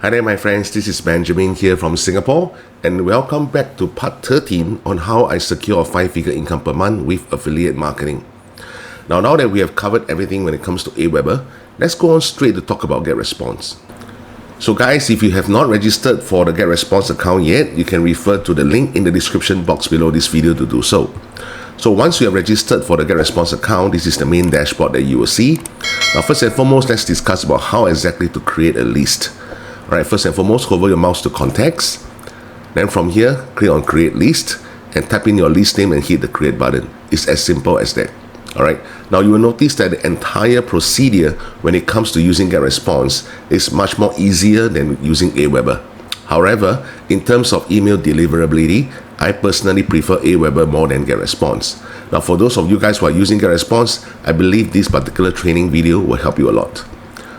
Hi there my friends, this is Benjamin here from Singapore and welcome back to part 13 on how I secure a 5-figure income per month with affiliate marketing. Now that we have covered everything when it comes to AWeber, let's go on straight to talk about Getresponse. So guys, if you have not registered for the Getresponse account yet, you can refer to the link in the description box below this video to do so. So once you have registered for the Getresponse account, this is the main dashboard that you will see. Now first and foremost, let's discuss about how exactly to create a list. Alright, first and foremost, hover your mouse to contacts. Then from here, click on create list and type in your list name and hit the create button. It's as simple as that. Alright, now you will notice that the entire procedure when it comes to using Getresponse is much more easier than using AWeber. However, in terms of email deliverability, I personally prefer AWeber more than Getresponse. Now for those of you guys who are using Getresponse, I believe this particular training video will help you a lot.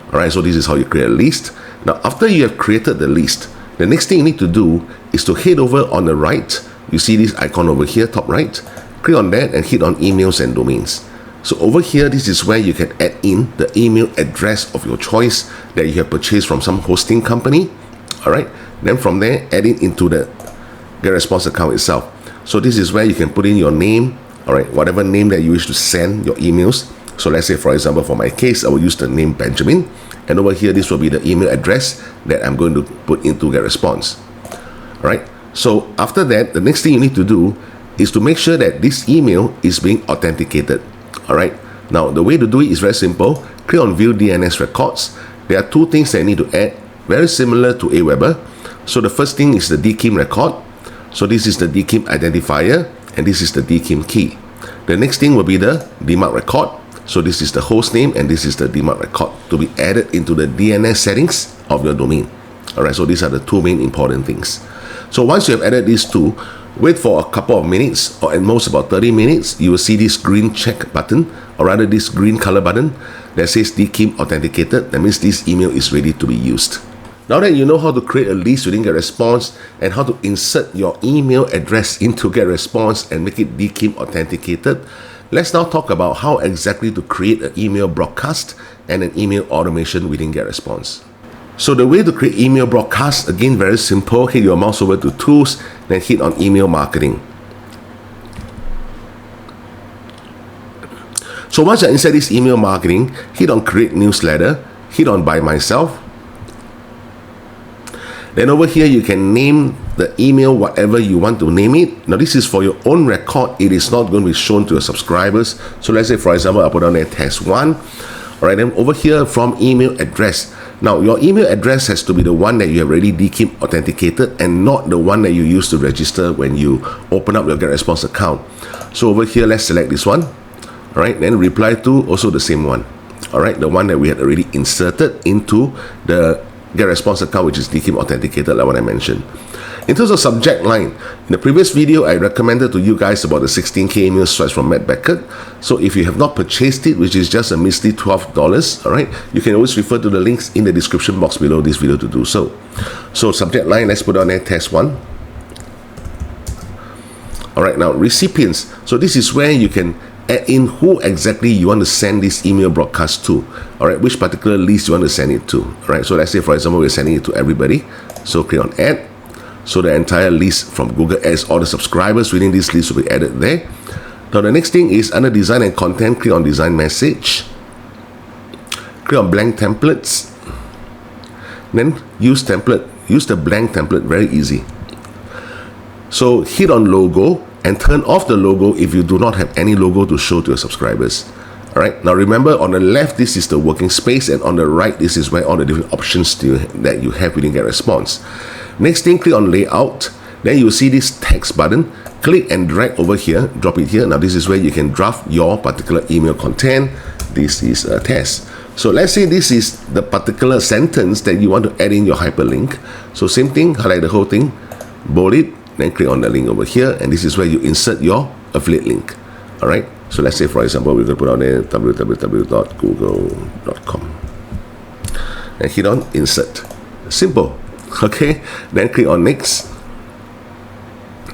Alright, so this is how you create a list. Now after you have created the list, the next thing you need to do is to head over on the right. You see this icon over here, top right. Click on that and hit on emails and domains. So over here, this is where you can add in the email address of your choice that you have purchased from some hosting company. Alright, then from there, add it into the Getresponse account itself. So this is where you can put in your name, alright, whatever name that you wish to send your emails. So let's say, for example, for my case, I will use the name Benjamin. And over here, this will be the email address that I'm going to put into Getresponse. Alright, so after that, the next thing you need to do is to make sure that this email is being authenticated. Alright, now the way to do it is very simple. Click on View DNS Records. There are two things that you need to add, very similar to AWeber. So the first thing is the DKIM record. So this is the DKIM identifier, and this is the DKIM key. The next thing will be the DMARC record. So this is the host name and this is the DMARC record to be added into the DNS settings of your domain. Alright, so these are the two main important things. So once you have added these two, wait for a couple of minutes or at most about 30 minutes, you will see this green check button, or rather this green color button that says DKIM authenticated. That means this email is ready to be used. Now that you know how to create a list within Getresponse and how to insert your email address into Getresponse and make it DKIM authenticated, let's now talk about how exactly to create an email broadcast and an email automation within Getresponse. So the way to create email broadcast, again, very simple. Hit your mouse over to tools, then hit on email marketing. So once you're inside this email marketing, hit on create newsletter, hit on by myself. Then over here, you can name the email whatever you want to name it. Now this is for your own record. It is not going to be shown to your subscribers. So let's say, for example, I put on there test 1. Alright, then over here from email address. Now your email address has to be the one that you have already DKIM authenticated and not the one that you use to register when you open up your Getresponse account. So over here, let's select this one. Alright, then reply to also the same one. Alright, the one that we had already inserted into the Getresponse account, which is DKIM authenticated, like what I mentioned. In terms of subject line, in the previous video, I recommended to you guys about the 16K email swipes from Matt Beckett. So if you have not purchased it, which is just a measly $12, alright, you can always refer to the links in the description box below this video to do so. So subject line, let's put on there test 1. Alright, now recipients. So this is where you can add in who exactly you want to send this email broadcast to. Alright, which particular list you want to send it to. Alright, so let's say, for example, we're sending it to everybody. So click on add. So the entire list from Google Ads, all the subscribers within this list will be added there. Now the next thing is under design and content, click on design message. Click on blank templates. Then use template. Use the blank template, very easy. So hit on logo and turn off the logo if you do not have any logo to show to your subscribers. Alright, now remember, on the left, this is the working space, and on the right, this is where all the different options that you have within Getresponse. Next thing, click on layout. Then you'll see this text button. Click and drag over here, drop it here. Now this is where you can draft your particular email content. This is a test. So let's say this is the particular sentence that you want to add in your hyperlink. So same thing, highlight the whole thing, bold it, then click on the link over here, and this is where you insert your affiliate link. Alright, so let's say, for example, we're going to put on there www.google.com and hit on insert. Simple. Okay, then click on next.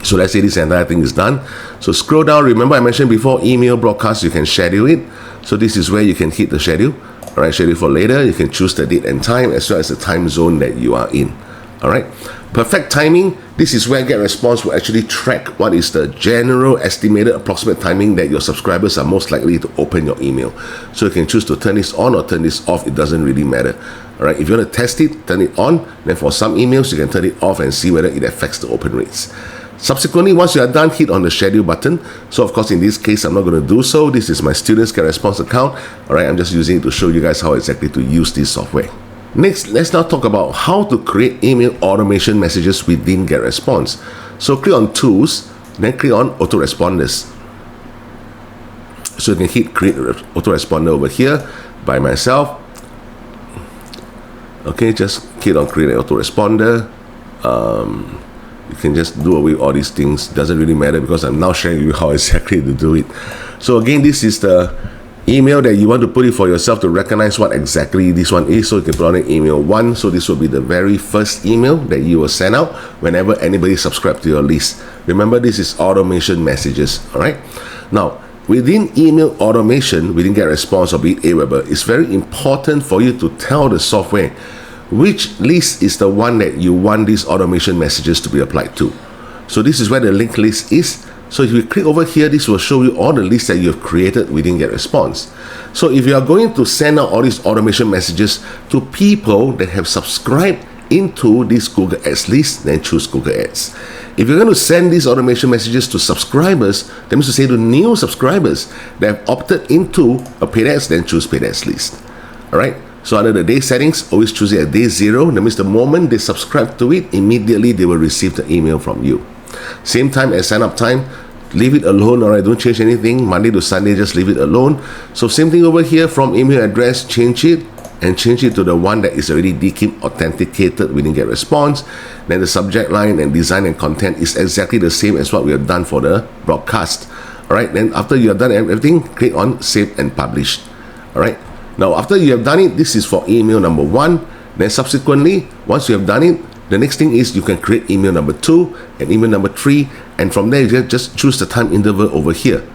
So let's say this entire thing is done. So scroll down. Remember I mentioned before, email broadcast, you can schedule it. So this is where you can hit the schedule. All right, schedule for later. You can choose the date and time as well as the time zone that you are in. All right, perfect timing. This is where Getresponse will actually track what is the general estimated approximate timing that your subscribers are most likely to open your email. So you can choose to turn this on or turn this off. It doesn't really matter. All right, if you want to test it, turn it on. Then for some emails, you can turn it off and see whether it affects the open rates. Subsequently, once you are done, hit on the schedule button. So of course, in this case, I'm not going to do so. This is my students Getresponse account. All right, I'm just using it to show you guys how exactly to use this software. Next, let's now talk about how to create email automation messages within Getresponse. So click on Tools, then click on Autoresponders. So you can hit Create Autoresponder over here by myself. Okay, just click on Create Autoresponder. You can just do away with all these things. Doesn't really matter because I'm now showing you how exactly to do it. So again, this is the email that you want to put it for yourself to recognize what exactly this one is. So you can put on it email 1. So this will be the very first email that you will send out whenever anybody subscribes to your list. Remember, this is automation messages. All right. Now, within email automation, within Getresponse or be it AWeber, it's very important for you to tell the software which list is the one that you want these automation messages to be applied to. So this is where the linked list is. So if you click over here, this will show you all the lists that you have created within Getresponse. So if you are going to send out all these automation messages to people that have subscribed into this Google Ads list, then choose Google Ads. If you're going to send these automation messages to subscribers, that means to say to new subscribers that have opted into a paid ads, then choose paid ads list. All right. So under the day settings, always choose it at day 0. That means the moment they subscribe to it, immediately they will receive the email from you. Same time as sign up time, leave it alone. All right, don't change anything. Monday to Sunday, just leave it alone. So same thing over here, from email address, change it and change it to the one that is already DKIM authenticated within Getresponse. Then the subject line and design and content is exactly the same as what we have done for the broadcast. All right, then after you have done everything, click on save and publish. All right. Now, after you have done it, this is for email number 1. Then subsequently, once you have done it, the next thing is you can create email number 2 and email number 3. And from there, you just choose the time interval over here.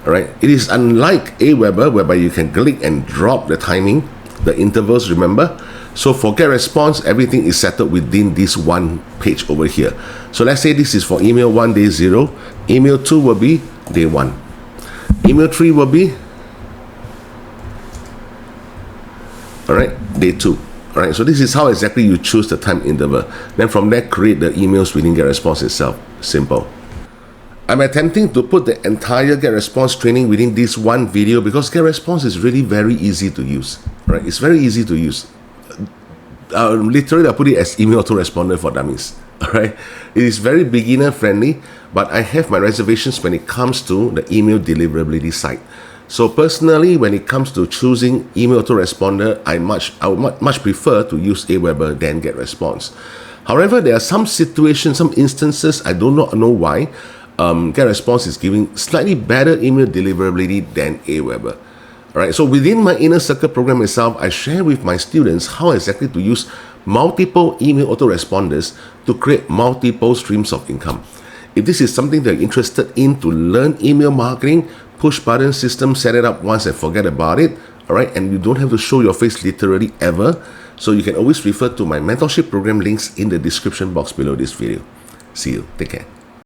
All right. It is unlike AWeber, whereby you can click and drop the timing, the intervals, remember. So for Getresponse, everything is settled within this one page over here. So let's say this is for email 1, day 0. Email 2 will be day 1. Email 3 will be day 2. All right, so this is how exactly you choose the time interval. Then from there, create the emails within Getresponse itself. Simple. I'm attempting to put the entire Getresponse training within this one video because Getresponse is really very easy to use. Right, it's very easy to use. Literally, I put it as email autoresponder for dummies. All right, it is very beginner friendly, but I have my reservations when it comes to the email deliverability side. So personally, when it comes to choosing email autoresponder, I would much prefer to use AWeber than Getresponse. However, there are some situations, some instances, I do not know why, Getresponse is giving slightly better email deliverability than AWeber. Alright, so within my Inner Circle program itself, I share with my students how exactly to use multiple email autoresponders to create multiple streams of income. If this is something that you're interested in to learn email marketing, push button system, set it up once and forget about it. All right, and you don't have to show your face literally ever. So you can always refer to my mentorship program links in the description box below this video. See you. Take care.